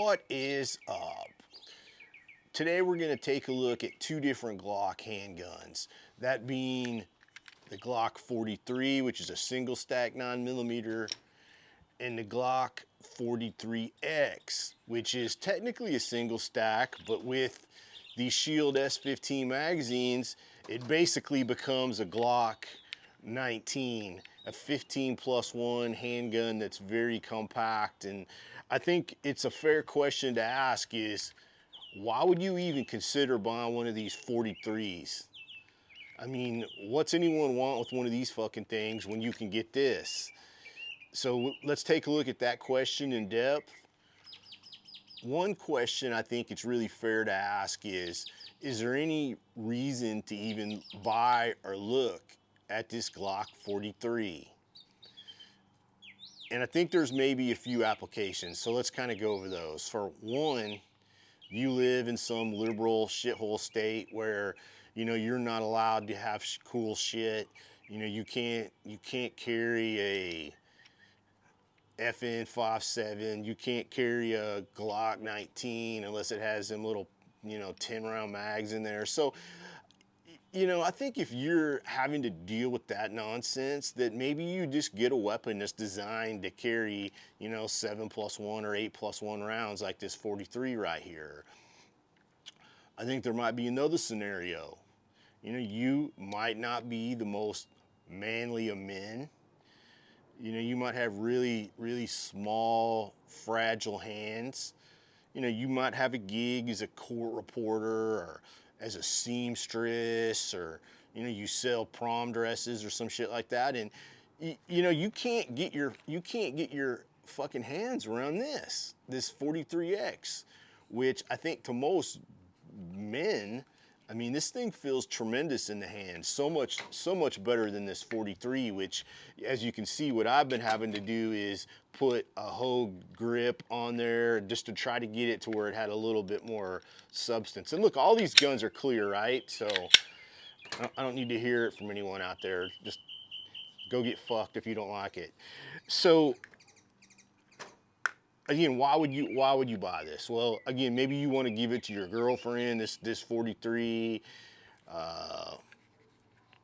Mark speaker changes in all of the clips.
Speaker 1: What is up? Today we're going to take a look at two different Glock handguns. That being the Glock 43, which is a single stack 9mm, and the Glock 43X, which is technically a single stack, but with the Shield S15 magazines, it basically becomes a Glock 19, a 15+1 handgun that's very compact. And I think it's a fair question to ask is, why would you even consider buying one of these 43s? I mean, what's anyone want with one of these fucking things when you can get this? So let's take a look at that question in depth. One question I think it's really fair to ask is there any reason to even buy or look at this Glock 43? And I think there's maybe a few applications, so let's kind of go over those. For one, you live in some liberal shithole state where, you know, you're not allowed to have cool shit. You know, you can't carry a FN57, you can't carry a Glock 19 unless it has them little, 10-round mags in there. So, I think if you're having to deal with that nonsense, that maybe you just get a weapon that's designed to carry, 7+1 or 8+1 rounds like this 43 right here. I think there might be another scenario. You might not be the most manly of men. You might have really, really small, fragile hands. You might have a gig as a court reporter or as a seamstress, or, you sell prom dresses or some shit like that. And, you can't get your fucking hands around this 43X, which I think to most men, I mean, this thing feels tremendous in the hand, so much better than this 43, which, as you can see, what I've been having to do is put a hoe grip on there just to try to get it to where it had a little bit more substance. And look, all these guns are clear, right? So I don't need to hear it from anyone out there. Just go get fucked if you don't like it. So again, why would you buy this? Well, again, maybe you want to give it to your girlfriend, this 43.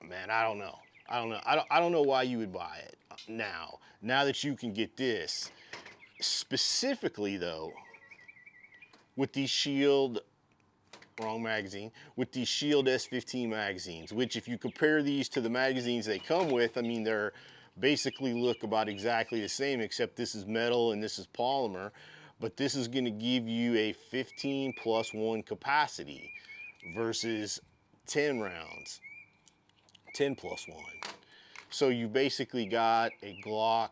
Speaker 1: Man, I don't know. I don't know why you would buy it now that you can get this. Specifically though, with these Shield, wrong magazine, with these Shield S15 magazines, which if you compare these to the magazines they come with, I mean, they're basically look about exactly the same, except this is metal and this is polymer, but this is going to give you a 15+1 capacity versus 10 rounds, 10+1. So you basically got a Glock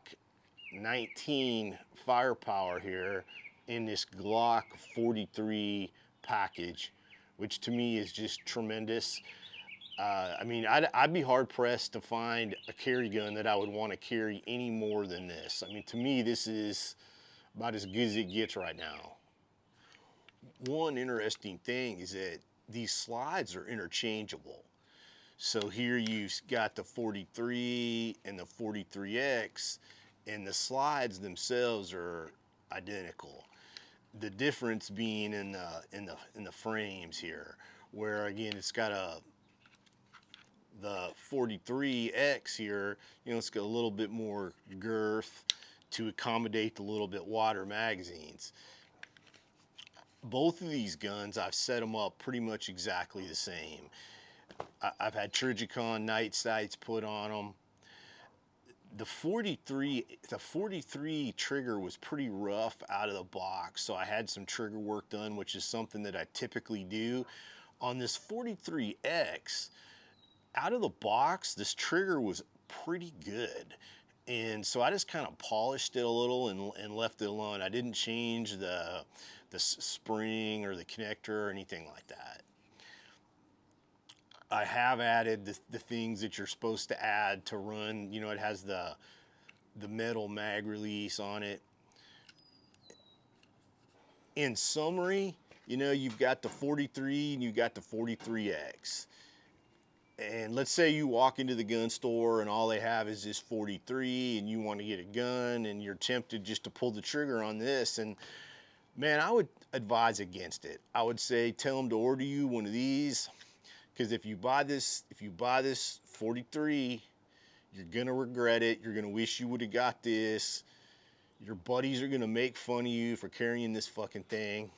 Speaker 1: 19 firepower here in this Glock 43 package, which to me is just tremendous. I mean, I'd be hard pressed to find a carry gun that I would want to carry any more than this. I mean, to me, this is about as good as it gets right now. One interesting thing is that these slides are interchangeable. So here you've got the 43 and the 43X, and the slides themselves are identical. The difference being in the frames here, where again it's got the 43X here, it's got a little bit more girth to accommodate the little bit wider magazines. Both of these guns, I've set them up pretty much exactly the same. I've had Trijicon night sights put on them. The 43 trigger was pretty rough out of the box, so I had some trigger work done, which is something that I typically do. On this 43X, out of the box, this trigger was pretty good. And so I just kind of polished it a little and left it alone. I didn't change the spring or the connector or anything like that. I have added the things that you're supposed to add to run. It has the metal mag release on it. In summary, you've got the 43 and you've got the 43X. And let's say you walk into the gun store and all they have is this 43 and you want to get a gun and you're tempted just to pull the trigger on this, and Man, I would advise against it. I would say tell them to order you one of these, because if you buy this 43, you're gonna regret it. You're gonna wish you would have got this. Your buddies are gonna make fun of you for carrying this fucking thing,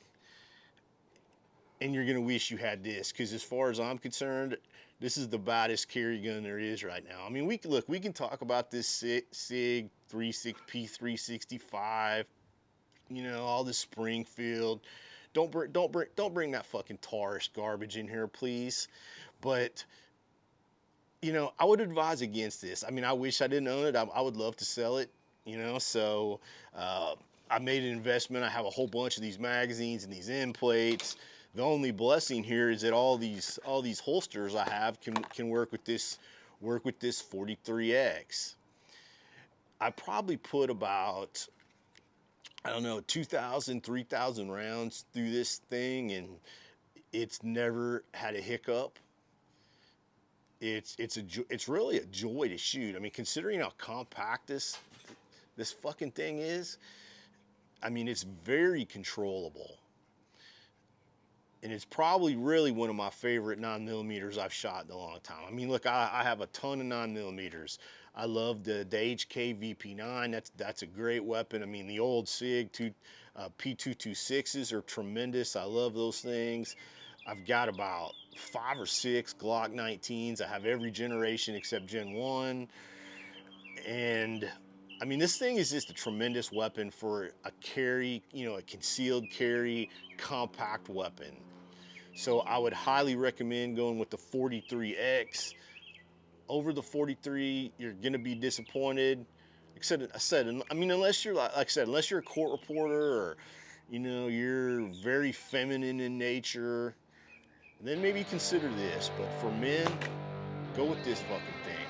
Speaker 1: and you're gonna wish you had this. Because as far as I'm concerned, this is the baddest carry gun there is right now. I mean, we can talk about this Sig P365, all this Springfield. Don't bring that fucking Taurus garbage in here, please. But I would advise against this. I mean, I wish I didn't own it. I would love to sell it. So I made an investment. I have a whole bunch of these magazines and these end plates. The only blessing here is that all these holsters I have can work with this 43X. I probably put about, I don't know, 2,000, 3,000 rounds through this thing, and it's never had a hiccup. It's really a joy to shoot. I mean, considering how compact this fucking thing is, I mean, it's very controllable. And it's probably really one of my favorite 9mm I've shot in a long time. I mean, look, I have a ton of 9mm. I love the HK VP9. That's a great weapon. I mean, the old Sig P226s are tremendous. I love those things. I've got about 5 or 6 Glock 19s. I have every generation except Gen 1. And I mean, this thing is just a tremendous weapon for a carry, a concealed carry, compact weapon. So I would highly recommend going with the 43X. Over the 43, you're gonna be disappointed. I mean, unless you're like I said, unless you're a court reporter or you're very feminine in nature, then maybe consider this. But for men, go with this fucking thing.